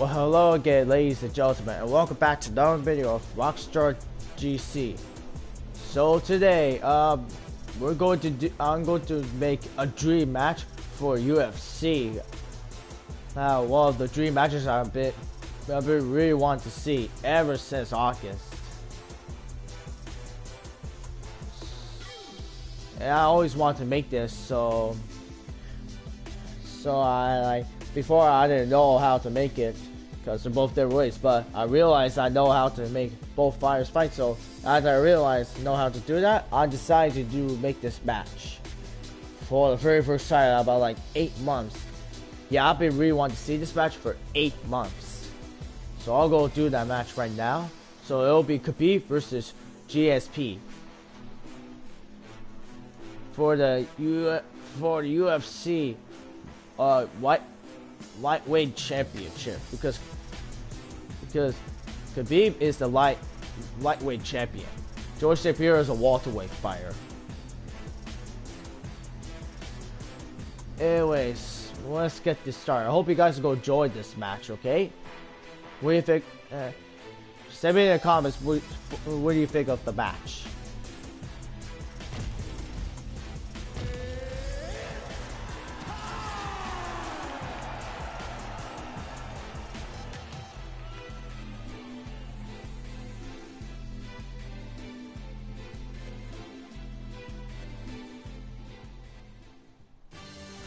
Well, hello again, ladies and gentlemen, and welcome back to another video of Rockstar-GC. So today, I'm going to make a dream match for UFC. Now, one of the dream matches I've been really wanting to see ever since August. And I always wanted to make this, so before I didn't know how to make it because they're both different ways, but I realized I know how to make both fighters fight. So as I realized I know how to do that, I decided to make this match for the very first time in about like 8 months. Yeah, I've been really wanting to see this match for 8 months. So I'll go do that match right now. So it'll be Khabib versus GSP for the UFC lightweight championship, because Khabib is the lightweight champion. George St. Pierre is a welterweight fighter. Anyways, let's get this started. I hope you guys will enjoy this match, okay? What do you think? Send me in the comments what do you think of the match.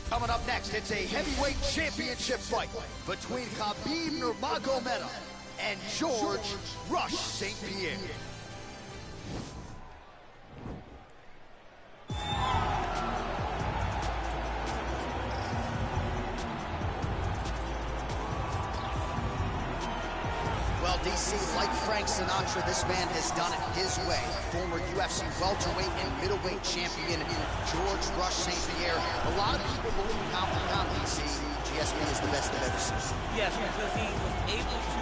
Coming up next, it's a heavyweight championship fight between Khabib Nurmagomedov and George Rush St. Pierre. Well, DC, like Frank Sinatra, this man has done it his way. Former UFC welterweight and middleweight champion George Rush St. Pierre. A lot of people believe pound for pound, DC, GSP is the best they've ever seen. Yes, because he was able to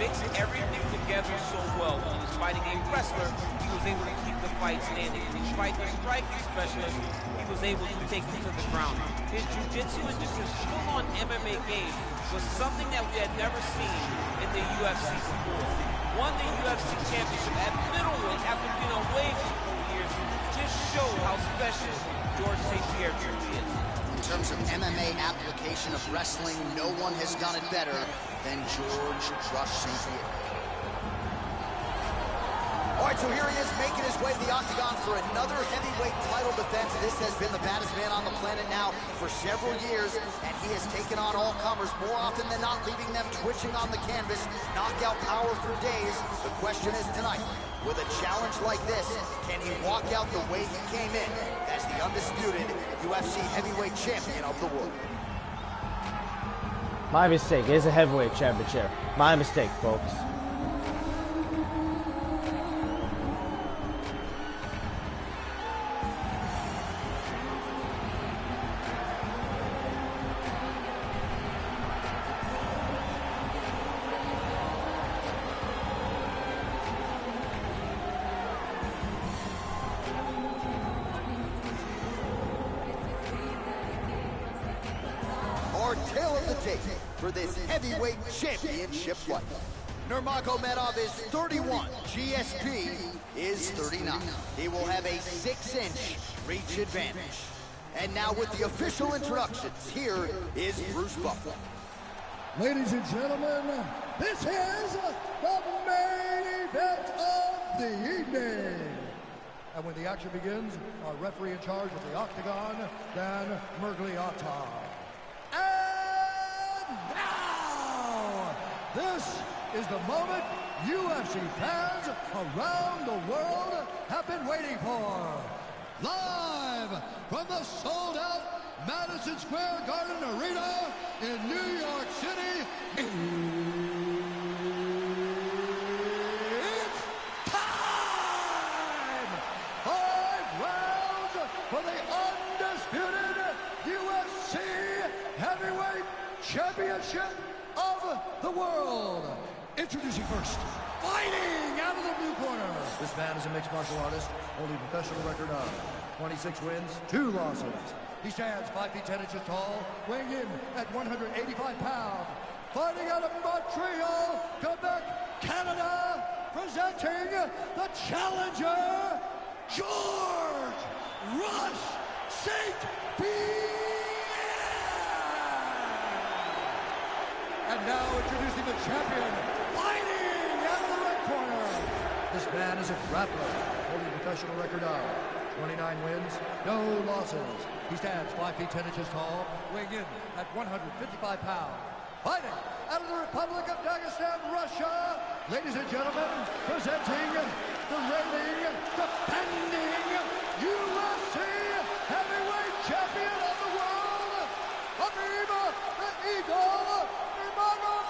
mix everything together so well. When he was fighting a wrestler, he was able to keep the fight standing. When he was fighting a striking specialist, he was able to take him to the ground. His jiu-jitsu and just his full-on MMA game was something that we had never seen in the UFC before. Won the UFC championship at middleweight after being away for 4 years. Just show how special George St. Pierre truly is. In terms of MMA application of wrestling, no one has done it better than George Rush St. Pierre. All right, so here he is making his way to the octagon for another heavyweight title defense. This has been the baddest man on the planet now for several years, and he has taken on all comers more often than not, leaving them twitching on the canvas. Knockout power for days. The question is tonight, with a challenge like this, can he walk out the way he came in as the undisputed UFC heavyweight champion of the world? My mistake. It's a heavyweight championship. My mistake, folks. Tail of the tape for this heavyweight championship fight. Nurmagomedov is 31, GSP is 39. He will have a 6-inch reach advantage. And now with the official introductions, here is Bruce Buffer. Ladies and gentlemen, this is the main event of the evening. And when the action begins, our referee in charge of the octagon, Dan Mergliotta. Now, this is the moment UFC fans around the world have been waiting for. Live from the sold-out Madison Square Garden Arena in New York City, it's time! 5 rounds for the undisputed UFC Heavyweight Championship of the world. Introducing first, fighting out of the blue corner. This man is a mixed martial artist, holding a professional record of 26 wins, 2 losses. He stands 5 feet 10 inches tall, weighing in at 185 pounds. fighting out of Montreal, Quebec, Canada, presenting the challenger, George Rush St. Pierre! And now introducing the champion, fighting out of the red corner. This man is a grappler, holding a professional record of 29 wins, no losses. He stands 5 feet 10 inches tall, weighing in at 155 pounds. Fighting out of the Republic of Dagestan, Russia, ladies and gentlemen, presenting the reigning, defending UFC heavyweight champion of the world, Khabib the Eagle Nurmagomedov.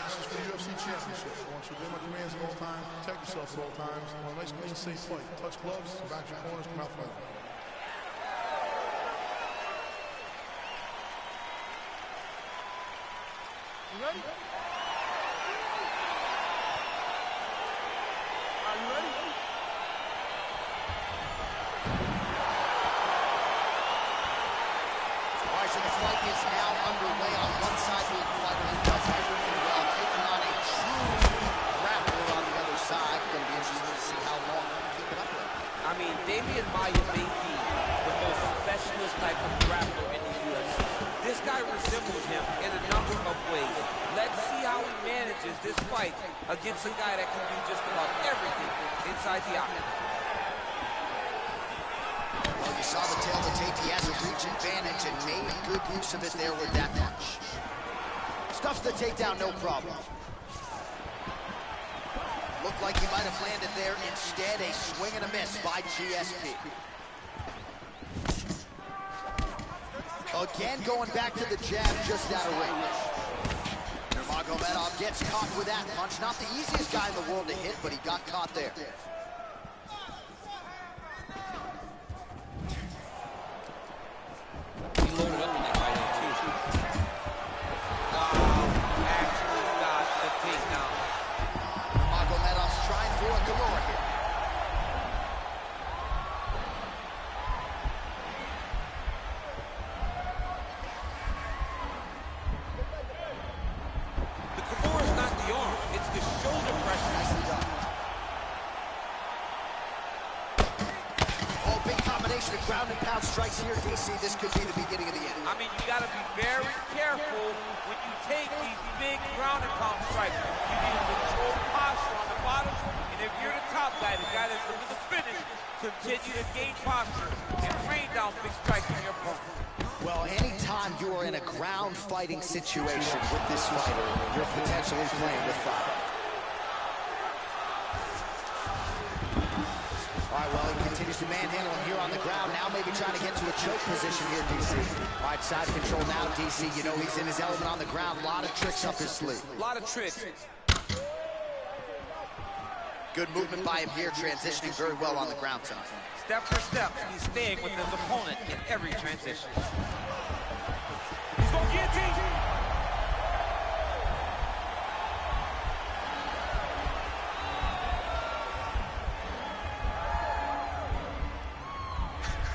This is for the UFC Championship. I want you to obey my commands at all times, protect yourself at all times. I want a nice, clean, safe fight. Touch gloves, back your corners, come out fighting. You ready? Are you ready? All right, so the fight is now underway. On one side, the fighter who does everything well, taking on a true grappler on the other side. Going to be interesting to see how long he can keep it up with. I mean, Damian Maia may be the most specialist type of grappler in the UFC. This guy resembles him in a number of ways. Let's see how he manages this fight against a guy that can do just about everything inside the octagon. Well, you saw the tail of the tape. He has a reach advantage and made good use of it there with that punch. Stuffs the takedown, no problem. Looked like he might have landed there. Instead, a swing and a miss by GSP. Again, going back to the jab just out of range. Nurmagomedov gets caught with that punch. Not the easiest guy in the world to hit, but he got caught there. He loaded up in that fight too. Wow, actually got the takedown. Nurmagomedov's trying for a Kimura here. The Kimura is not the arm, it's the shoulder pressure. Nicely done. Oh, big combination of ground and pound strikes here, DC. This could be the beginning of the end. I mean, you got to be very careful when you take these big ground and pound strikes. You need to control posture on the bottom, and if you're the top guy, the guy that's looking to finish, continue to gain posture and rain down big strikes on your opponent. Well, anytime you are in a ground fighting situation with this fighter, you're potentially playing with fire. All right, well, he continues to manhandle him here on the ground. Now maybe trying to get to a choke position here, DC. All right, side control now, DC. You know he's in his element on the ground. A lot of tricks up his sleeve. A lot of tricks. Good movement by him here, transitioning very well on the ground tonight. Step for step, he's staying with his opponent in every transition. He's going to guillotine.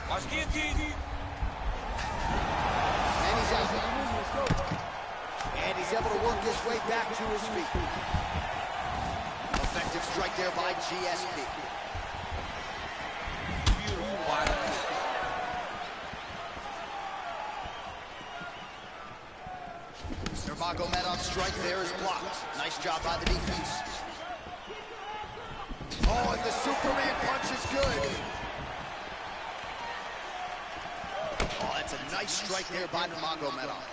Watch guillotine. And he's out. And he's able to work his way back to his feet. Effective strike there by GSP. Beautiful body. Nurmagomedov's strike there is blocked. Nice job by the defense. Oh, and the Superman punch is good. Oh, that's a nice strike there by Nurmagomedov.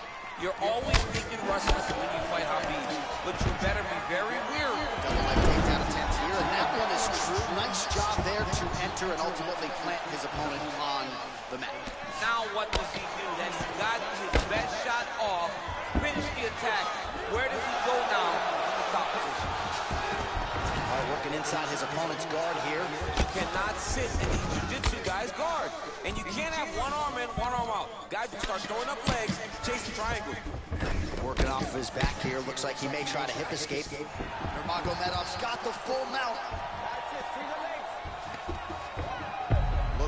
You're always thinking Russians when you fight Khabib, but you better be very wary. Double leg takedown attempt here, and that one is true. Nice job there to enter and ultimately plant his opponent on the mat. Now what does he do? That he got his best shot off, finish the attack. Where does he go now in the top position? All right, working inside his opponent's guard here. You cannot sit in these jiu-jitsu guys' guard. And you can't have one arm in, one arm out. Guys will start throwing up legs, chasing triangle. Working off of his back here. Looks like he may try to hip escape. Nurmagomedov's got the full mount.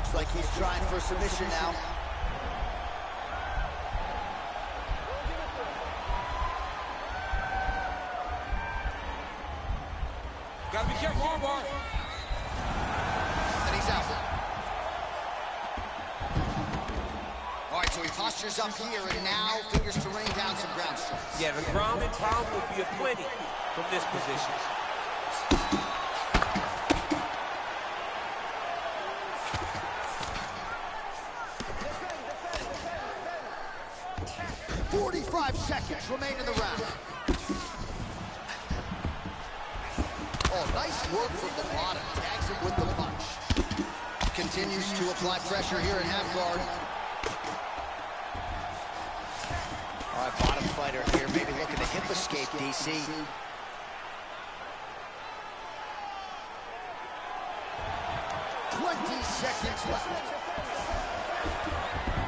Looks like he's trying for submission now. Gotta be careful, armbar. And he's out. All right, so he postures up here and now figures to rain down some ground strikes. Yeah, the ground and pound will be aplenty from this position. Seconds remain in the round. Oh, nice work from the bottom. Tags him with the punch. Continues to apply pressure here in half guard. All right, bottom fighter here, maybe looking to hip escape, DC. 20 seconds left.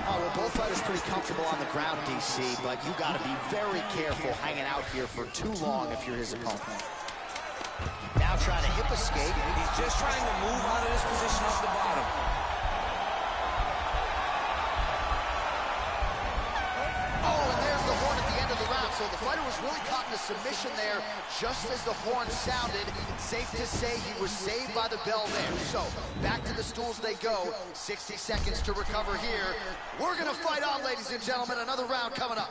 Well, both fighters pretty comfortable on the ground, DC, but you got to be very careful hanging out here for too long if you're his opponent. Now trying to hip escape. He's just trying to move out of this position off the bottom. Oh, and there's the horn at the end of the round. So the fighter was really caught in a submission there just as the horn sounded. Safe to say he was saved by the bell there. So back to the stools they go. 60 seconds to recover here. We're going to fight on, ladies and gentlemen. Another round coming up.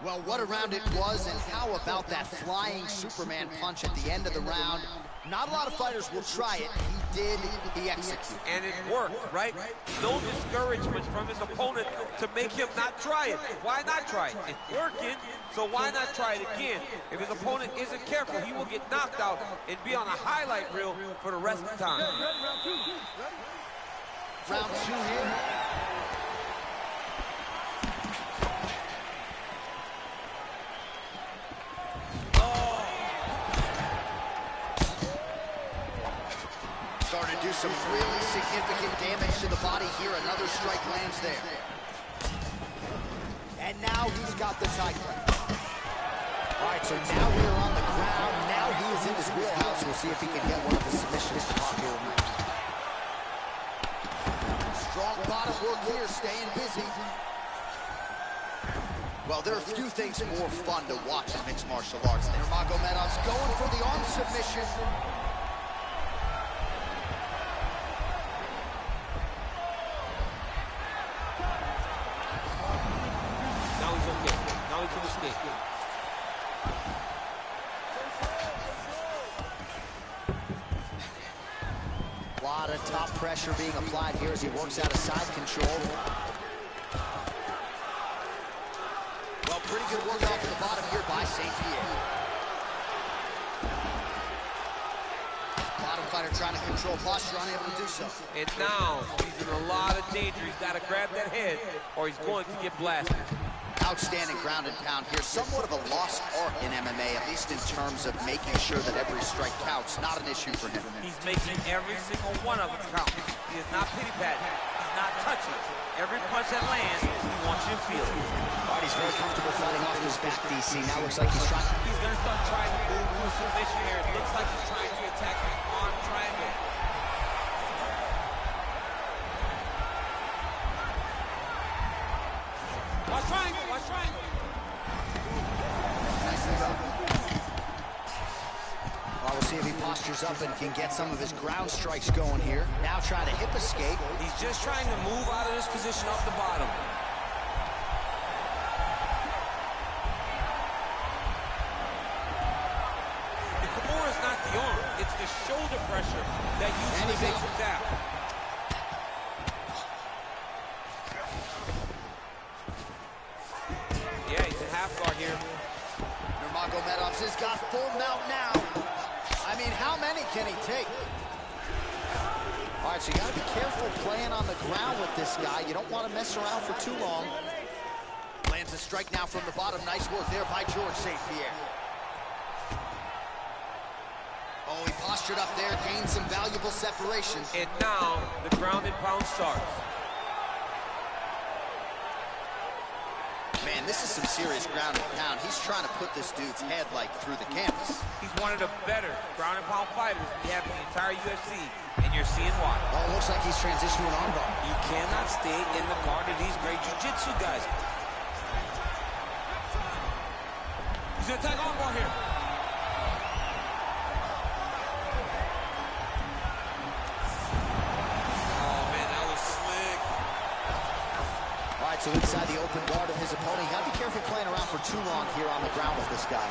Well, what a round it was, and how about that flying Superman punch at the end of the round? Not a lot of fighters will try it. He did, he executed. And it worked, right? No discouragement from his opponent to make him not try it. Why not try it? It's working, so why not try it again? If his opponent isn't careful, he will get knocked out and be on a highlight reel for the rest of the time. Round two here. Starting to do some really significant damage to the body here. Another strike lands there. And now he's got the title. All right, so now we're on the ground. Now he is in his wheelhouse. We'll see if he can get one of the submissions to pop here. Strong bottom work here, staying busy. Well, there are a few things more fun to watch in mixed martial arts. Nurmagomedov's going for the arm submission. A lot of top pressure being applied here as he works out of side control. Well, pretty good work off the bottom here by St. Pierre. Bottom fighter trying to control posture, unable to do so. And now he's in a lot of danger. He's got to grab that head or he's going to get blasted. Outstanding ground and pound here. Somewhat of a lost art in MMA, at least in terms of making sure that every strike counts. Not an issue for him. He's making every single one of them count. He is not pity-patting. He's not touching. Every punch that lands, he wants you to feel it. All right, he's very comfortable fighting off his back, DC. Now looks like he's trying. He's going to start trying to move to a submission here. It looks like he's trying to attack the arm triangle. Watch triangle, watch triangle. Nicely done. Well, we'll see if he postures up and can get some of his ground strikes going here. Now trying to hip escape. He's just trying to move out of this position off the bottom. The Kimura is not the arm. It's the shoulder pressure that usually makes him down. Yeah, he's in half guard here. Nurmagomedov has got full mount now. I mean, how many can he take? All right, so you got to be careful playing on the ground with this guy. You don't want to mess around for too long. Lands a strike now from the bottom. Nice work there by George St. Pierre. Oh, he postured up there, gained some valuable separation. And now the ground and pound starts. Man, this is some serious ground and pound. He's trying to put this dude's head, like, through the canvas. He's one of the better ground and pound fighters we have in the entire UFC, and you're seeing why. Oh, it looks like he's transitioning an armbar. You cannot stay in the guard of these great jiu-jitsu guys. He's gonna attack armbar here. So inside the open guard of his opponent, you gotta be careful playing around for too long here on the ground with this guy.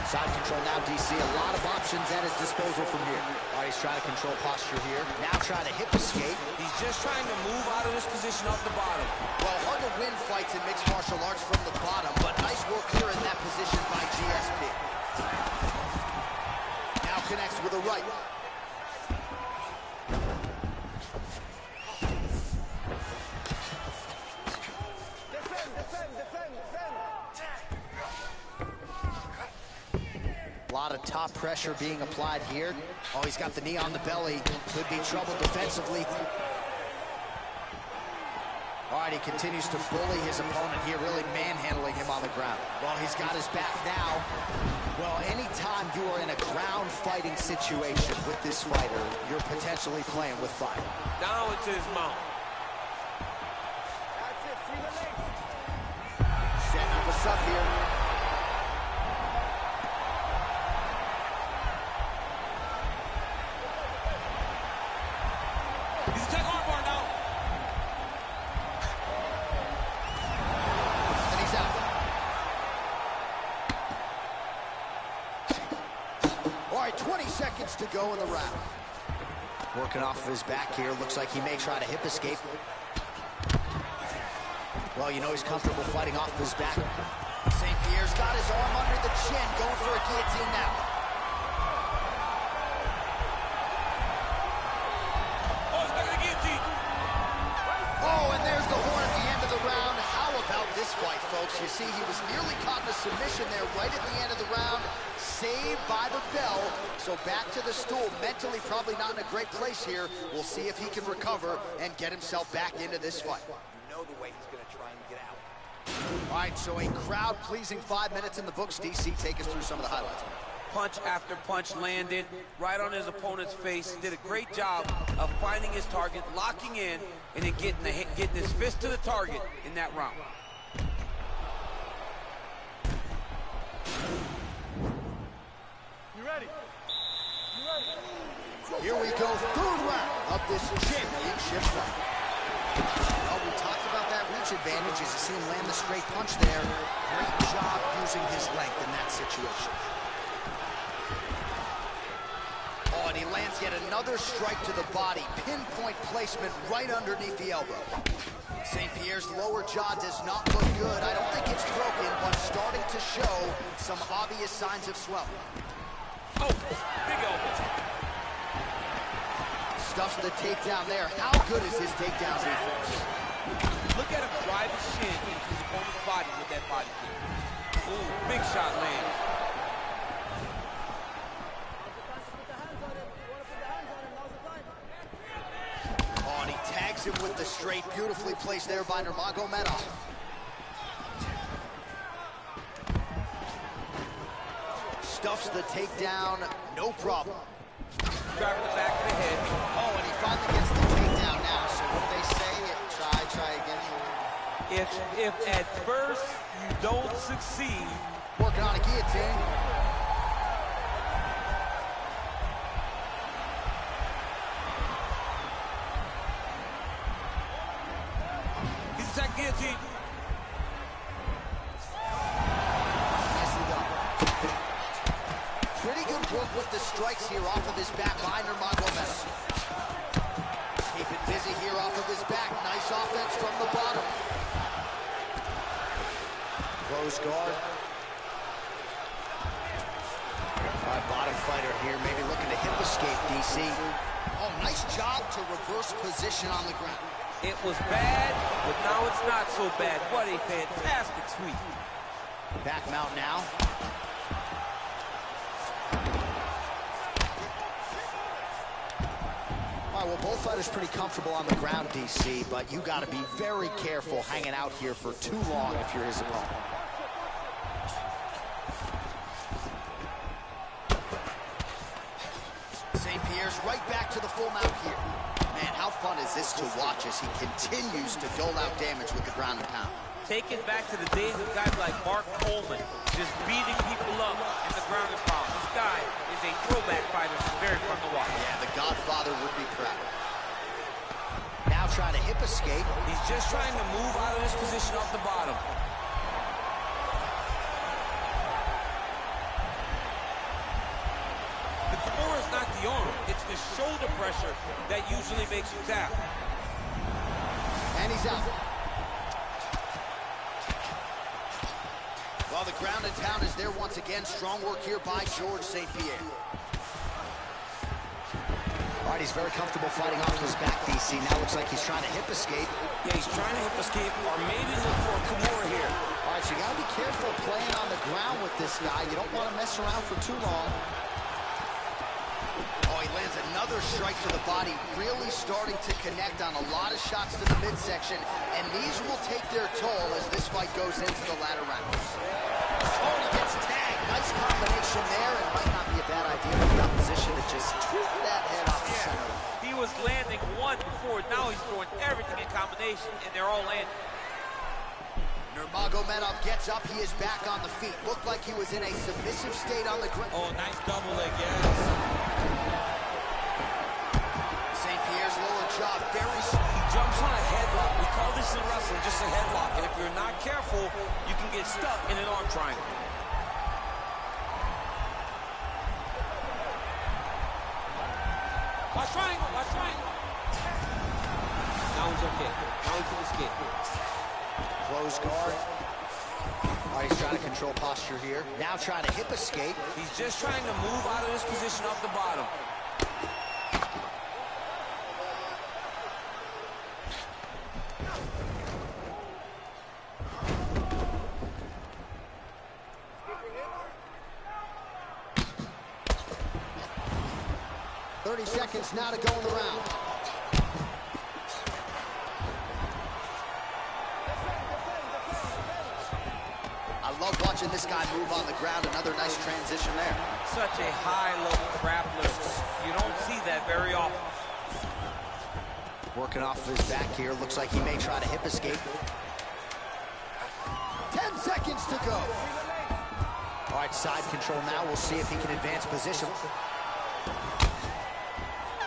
Side control now, DC, a lot of options at his disposal from here. All right, he's trying to control posture here. Now trying to hip escape. He's just trying to move out of this position off the bottom. Well, hard to win fights in mixed martial arts from the bottom, but nice work here in that position by GSP. Now connects with a right. A lot of top pressure being applied here. Oh, he's got the knee on the belly. Could be trouble defensively. All right, he continues to bully his opponent here, really manhandling him on the ground. Well, he's got his back now. Well, anytime you are in a ground fighting situation with this fighter, you're potentially playing with fire. Down into his mount. Setting up a sub here. He's attacking armbar now. And he's out. All right, 20 seconds to go in the round. Working off of his back here. Looks like he may try to hip escape. Well, you know he's comfortable fighting off of his back. St. Pierre's got his arm under the chin, going for a guillotine now. Oh, and there's the horn at the end of the round. How about this fight, folks? You see, he was nearly caught in a submission there right at the end of the round. Saved by the bell. So back to the stool. Mentally probably not in a great place here. We'll see if he can recover and get himself back into this fight. You know the way he's going to try and get out. All right, so a crowd-pleasing 5 minutes in the books. DC, take us through some of the highlights. Punch after punch landed right on his opponent's face. Did a great job of finding his target, locking in, and then getting his fist to the target in that round. You ready? Here we go, third round of this championship fight. Well, we talked about that reach advantage as you see him land the straight punch there. Great job using his length in that situation. Oh, and he lands yet another strike to the body. Pinpoint placement right underneath the elbow. St. Pierre's lower jaw does not look good. I don't think it's broken, but starting to show some obvious signs of swelling. Oh, big elbow. Stuffs the takedown there. How good is his takedown defense? Look at him drive his shin into his opponent's body with that body kick. Ooh, big shot lands. Oh, and he tags him with the straight. Beautifully placed there by Nurmagomedov. Stuffs the takedown, no problem. Driving the back of the head. Oh, and he finally gets the takedown now. So what they say, try again. If at first you don't succeed, Working on a guillotine. he's attacking guillotine. Nicely done. Pretty good work with the strikes here off of his back by Nurmagomedov. Keep it busy here off of his back. Nice offense from the bottom. Close guard. All right, bottom fighter here, maybe looking to hip escape, DC. Oh, nice job to reverse position on the ground. It was bad, but now it's not so bad. What a fantastic sweep. Back mount now. All All right, well, both fighters pretty comfortable on the ground, DC, but you got to be very careful hanging out here for too long if you're his opponent. St. Pierre's right back to the full mount here. Man, how fun is this to watch as he continues to dole out damage with the ground and pound. Take it back to the days of guys like Mark Coleman, just beating people up in the ground and pound. This guy is a throwback fighter. It's very fun to watch. Yeah, the Godfather would be proud. Now trying to hip escape. He's just trying to move out of this position off the bottom. The core is not the arm. It's the shoulder pressure that usually makes you tap. And he's out. Well, the ground and pound is there once again. Strong work here by George St. Pierre. All right, he's very comfortable fighting off his back, DC. Now looks like he's trying to hip escape. Yeah, he's trying to hip escape or maybe look for a Kimura here. All right, so you got to be careful playing on the ground with this guy. You don't want to mess around for too long. Oh, he lands another strike to the body, really starting to connect on a lot of shots to the midsection, and these will take their toll as this fight goes into the latter rounds. Oh, he gets tagged. Nice combination there, and might not be a bad idea for the opposition to just tweak that head off the center. He was landing one before. Now he's throwing everything in combination, and they're all landing. Nurmagomedov gets up. He is back on the feet. Looked like he was in a submissive state on the ground. Oh, nice double leg, yes. St. Pierre's lower jaw very... He jumps on a headlock. We call this in wrestling just a headlock. And if you're not careful, you can get stuck in an arm triangle. Watch triangle, watch triangle. Now he's okay. Now he can escape. Close guard. All right, he's trying to control posture here. Now trying to hip escape. He's just trying to move out of this position off the bottom. Seconds now to go in the round. I love watching this guy move on the ground. Another nice transition there. Such a high-level grappler. You don't see that very often. Working off of his back here. Looks like he may try to hip escape. 10 seconds to go. All right, side control now. We'll see if he can advance position.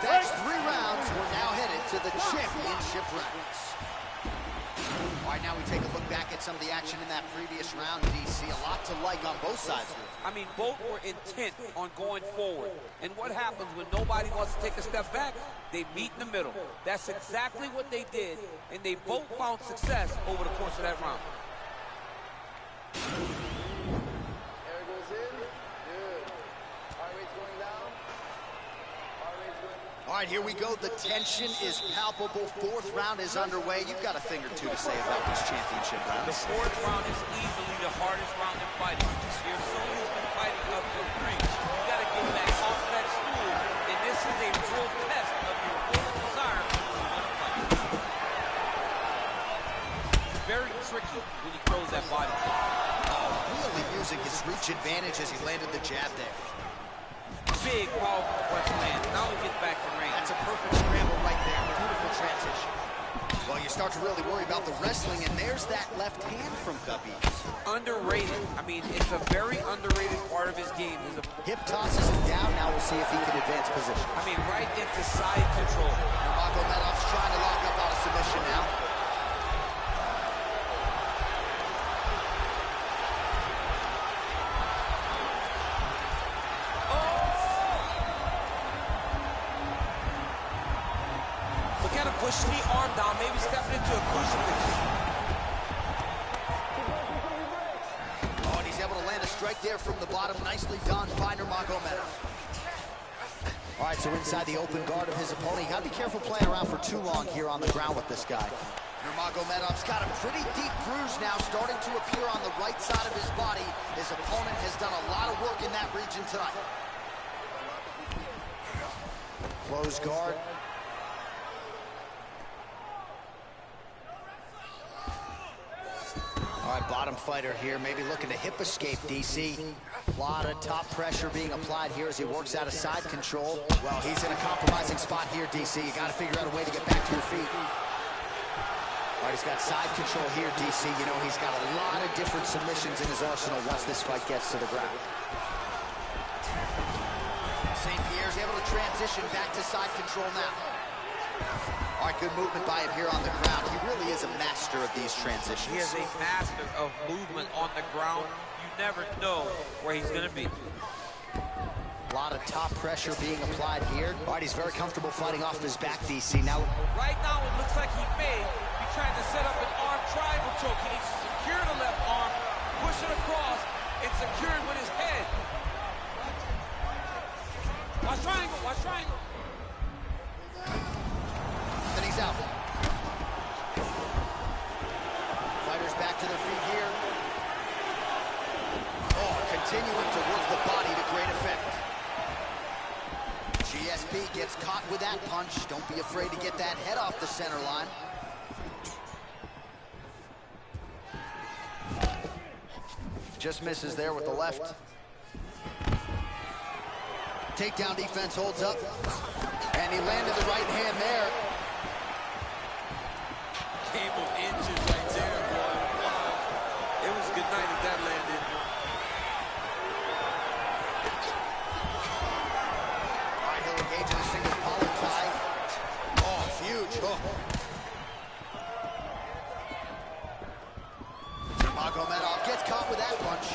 That's 3 rounds. We're now headed to the championship rounds. All right, now we take a look back at some of the action in that previous round, DC. A lot to like on both sides here. I mean, both were intent on going forward. And what happens when nobody wants to take a step back? They meet in the middle. That's exactly what they did, and they both found success over the course of that round. All right, here we go. The tension is palpable. 4th round is underway. You've got a thing or two to say about this championship round. The 4th round is easily the hardest round in fighting. You're so used to fighting up the ring. You got to get back off that stool, and this is a real test of your will and desire to win a fight. Very tricky when he throws that body. Oh, really using his reach advantage as he landed the jab there. Big, powerful punch land. Now he gets back to the ring. That's a perfect scramble right there. Beautiful transition. Well, you start to really worry about the wrestling, and there's that left hand from Khabib. Underrated. I mean, it's a very underrated part of his game. Hip tosses him down. Now we'll see if he can advance position. I mean, right into side control. Nurmagomedov's trying to lock up on a submission now. Pushing the arm down, maybe stepping into a crucifix. Oh, and he's able to land a strike there from the bottom. Nicely done by Nurmagomedov. All right, so inside the open guard of his opponent. You got to be careful playing around for too long here on the ground with this guy. Nurmagomedov's got a pretty deep bruise now starting to appear on the right side of his body. His opponent has done a lot of work in that region tonight. Close guard. All right, bottom fighter here, maybe looking to hip escape, DC. A lot of top pressure being applied here as he works out of side control. Well, he's in a compromising spot here, DC. You got to figure out a way to get back to your feet. All right, he's got side control here, DC. You know, he's got a lot of different submissions in his arsenal once this fight gets to the ground. St. Pierre's able to transition back to side control now. All right, good movement by him here on the ground. He really is a master of these transitions. He is a master of movement on the ground. You never know where he's going to be. A lot of top pressure being applied here. All right, he's very comfortable fighting off his back, DC. Now, right now, it looks like he may be trying to set up an arm triangle choke. He needs to secure the left arm, push it across, and secure it with his head. Watch triangle, watch triangle. Then he's out. Fighters back to their feet here. Oh, continuing to work the body to great effect. GSP gets caught with that punch. Don't be afraid to get that head off the center line. Just misses there with the left. Takedown defense holds up. And he landed the right hand there. Game of inches right there, boy. Wow. It was good night if that landed. All right, he'll engage in a single collar tie. Oh, huge hook. Nurmagomedov gets caught with that punch.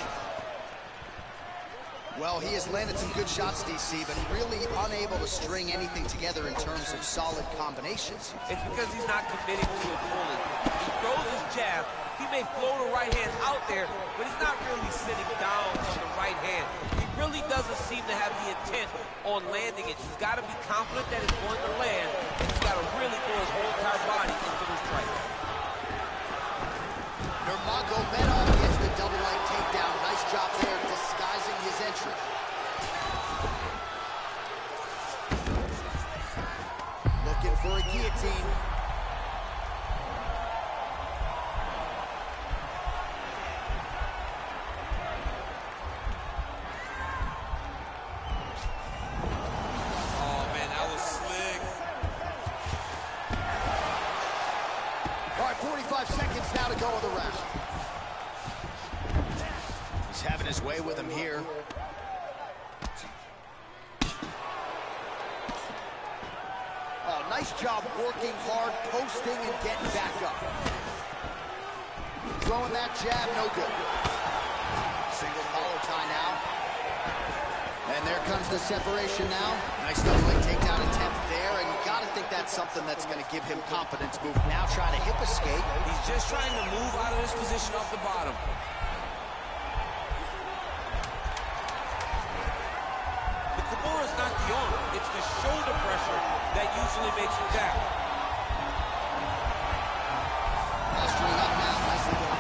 Well, he has landed some good shots, DC, but really unable to string anything together in terms of solid combinations. It's because he's not committing to it fully. He throws his jab. He may float a right hand out there, but he's not really sitting down on the right hand. He really doesn't seem to have the intent on landing it. He's got to be confident that it's going to land, and he's got to really throw his whole entire body into the strike. Nurmagomedov gets the double leg takedown. Nice job there, disguising his entry. Looking for a guillotine. Oh, man, that was slick. All right, 45 seconds now to go in the round. He's having his way with him here. Oh, nice job working hard, posting, and getting back up. Throwing that jab, no good. Single collar tie now. And there comes the separation now. Nice double leg takedown attempt there, and you gotta think that's something that's gonna give him confidence moving. Now trying to hip escape. He's just trying to move out of this position off the bottom. The Kimura's not the arm. It's the shoulder pressure that usually makes you tap. Posturing up now, nicely done.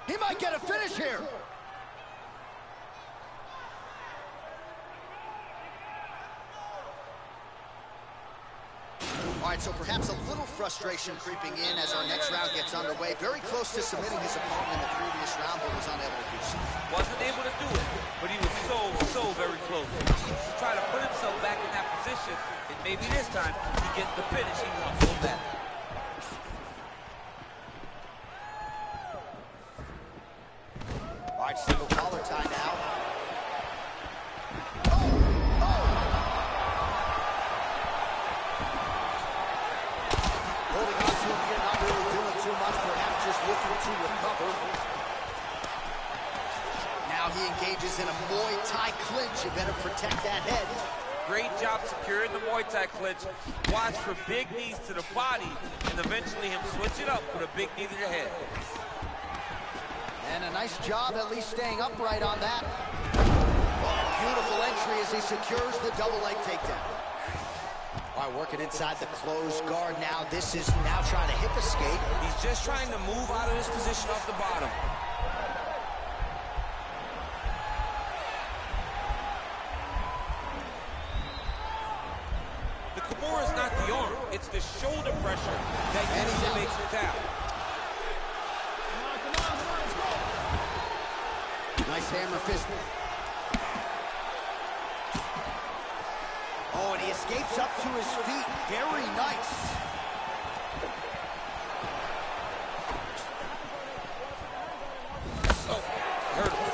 He might get a finish here. All right, so perhaps a little frustration creeping in as our next round gets underway. Very close to submitting his opponent in the previous round, but was unable to do so. Wasn't able to do it, but he was so very close. He needs to try to put himself back in that position, and maybe this time he gets the finish he wants so bad. All right, single collar tie now. Holding on to him here, not really doing too much, perhaps just looking to recover. Now he engages in a Muay Thai clinch. You better protect that head. Great job securing the Muay Thai clinch. Watch for big knees to the body, and eventually him switch it up with a big knee to the head. And a nice job at least staying upright on that. Oh, beautiful entry as he secures the double leg takedown. All right, working inside the closed guard now. This is now trying to hip escape. He's just trying to move out of this position off the bottom. The Kimura is not the arm. It's the shoulder pressure that usually makes it tap. Nice hammer fist. Oh, and he escapes up to his feet. Very nice. Oh, hurt him.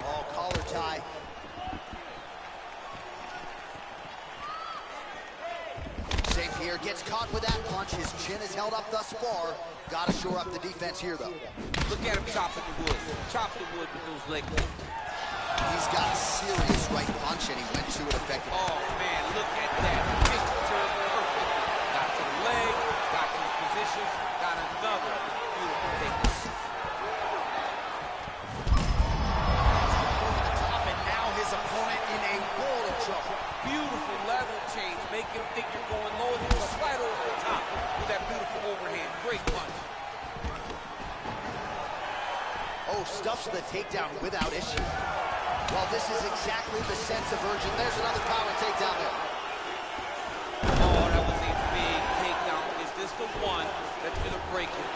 Oh, collar tie. Safe here. Gets caught with that punch. His chin is held up thus far. Got to shore up the defense here, though. Look at him chopping the wood. Chop the wood with those leg kicks. He's got a serious right punch, and he went to it effectively. Oh, man, look at that. Picture perfect. Got to the leg, got to his position, got another beautiful technique. Over the top, and now his opponent in a world of trouble. Beautiful level change. Make him think you're going low, and you slide over the top with that beautiful overhand. Great punch. Oh, stuffs the takedown without issue. Well, this is exactly the sense of urgency. There's another power takedown there. Oh, that was a big takedown. Is this the one that's going to break him?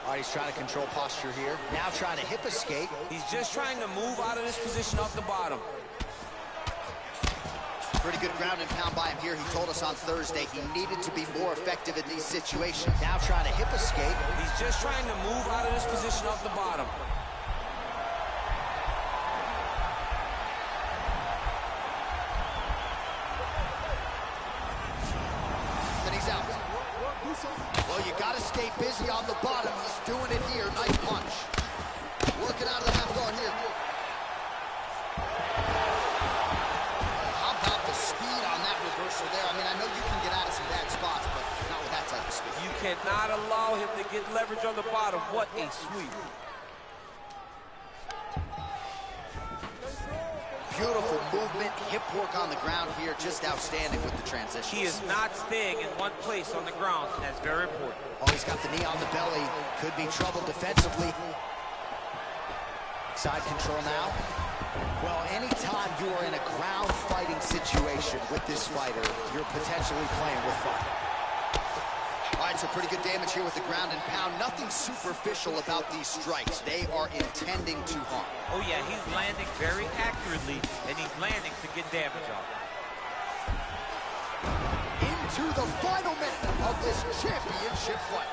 All right, he's trying to control posture here. Now trying to hip escape. He's just trying to move out of this position off the bottom. Pretty good ground and pound by him here. He told us on Thursday he needed to be more effective in these situations. Now trying to hip escape. He's just trying to move out of this position off the bottom. Then he's out. Well, you got to stay busy on the bottom. He's doing it here. Nice punch. Working out of the half guard here. Reversal there. I mean, I know you can get out of some bad spots, but not with that type of speed. You cannot allow him to get leverage on the bottom. What a sweep. Beautiful movement, hip work on the ground here. Just outstanding with the transition. He is not staying in one place on the ground, and that's very important. Oh, he's got the knee on the belly. Could be trouble defensively. Side control now. Well, anytime you are in a ground fighting situation with this fighter, you're potentially playing with fire. All right, so pretty good damage here with the ground and pound. Nothing superficial about these strikes. They are intending to harm. Oh, yeah, he's landing very accurately, and he's landing to get damage off. Into the final minute of this championship fight.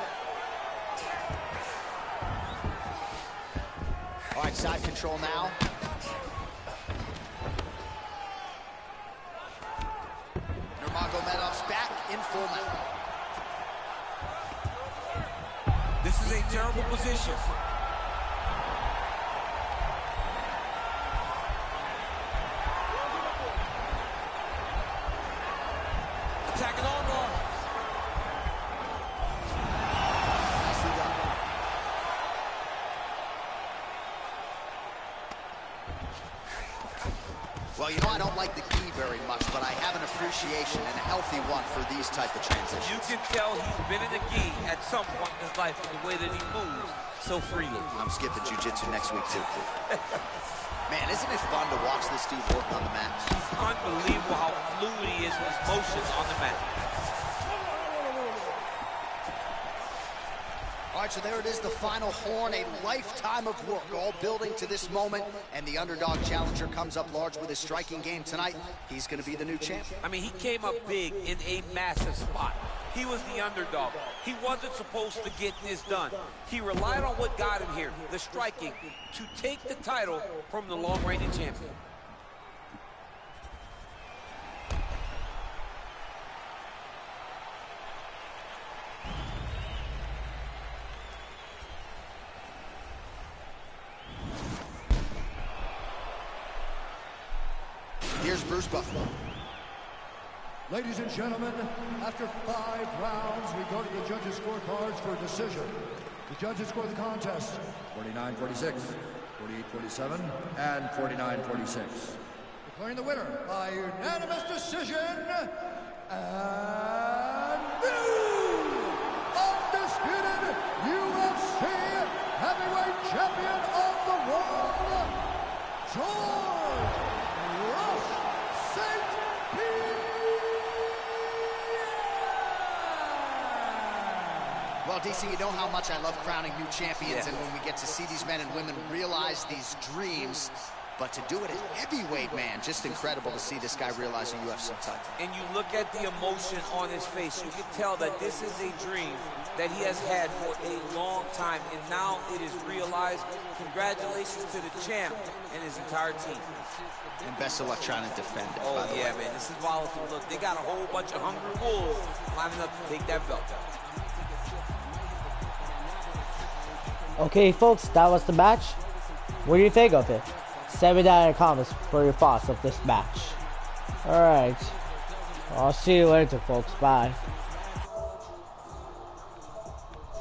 All right, side control now. Nurmagomedov's back in full mount. This is a terrible position. Attacking on guard. Nicely done. Well, you know, I don't like the gi very much, but I have an appreciation and a healthy one for these type of transitions. You can tell he's been in the gi at some point in his life in the way that he moves so freely. I'm skipping jiu-jitsu next week, too. Man, isn't it fun to watch this dude work on the mat? It's unbelievable how fluid he is with his motions on the mat. All right, so there it is, the final horn, a lifetime of work, all building to this moment, and the underdog challenger comes up large with his striking game tonight. He's going to be the new champ. I mean, he came up big in a massive spot. He was the underdog. He wasn't supposed to get this done. He relied on what got him here, the striking, to take the title from the long-reigning champion. Here's Bruce Buffalo. Ladies and gentlemen, after 5 rounds, we go to the judges' scorecards for a decision. The judges score the contest 49-46, 48-47, and 49-46. Declaring the winner by unanimous decision, and new undisputed UFC heavyweight champion of the world, George St. Well, DC, you know how much I love crowning new champions, and when we get to see these men and women realize these dreams, but to do it at heavyweight, man, just incredible to see this guy realize a UFC title. And you look at the emotion on his face, you can tell that this is a dream that he has had for a long time, and now it is realized. Congratulations to the champ and his entire team. And best of luck trying to defend it. Oh, yeah, man, this is volatile. Look, they got a whole bunch of hungry wolves lining up to take that belt. Okay, folks, that was the match. What do you think of it? Send me down in the comments for your thoughts of this match. Alright. I'll see you later, folks. Bye.